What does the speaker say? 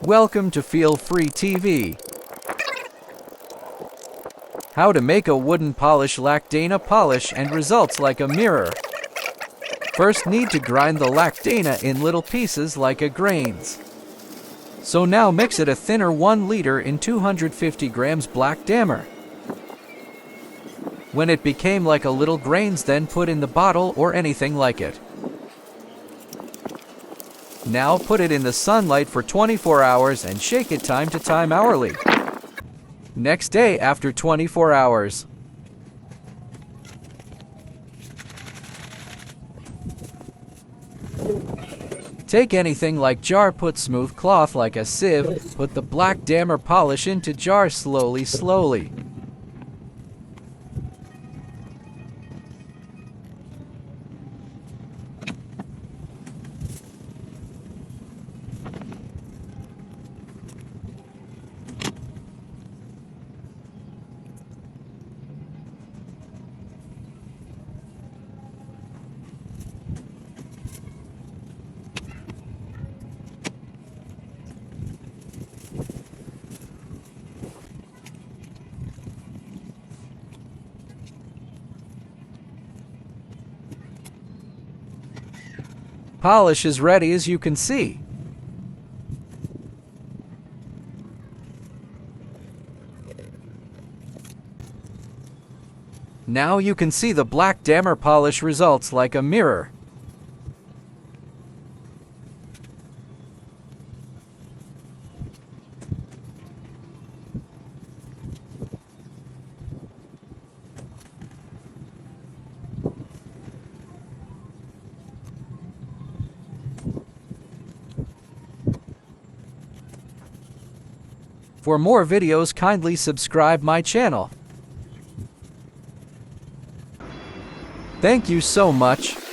Welcome to Feel Free TV. How to make a wooden polish Black Dammar polish and results like a mirror. First need to grind the Black Dammar in little pieces like a grains. So now mix it a thinner 1 liter in 250 grams Black Dammar. When it became like a little grains, then put in the bottle or anything like it. Now put it in the sunlight for 24 hours and shake it time to time hourly. Next day after 24 hours. Take anything like jar, put smooth cloth like a sieve, put the Black Dammar polish into jar slowly. Polish is ready, as you can see. Now you can see the Black Dammar polish results like a mirror. For more videos, kindly subscribe my channel. Thank you so much.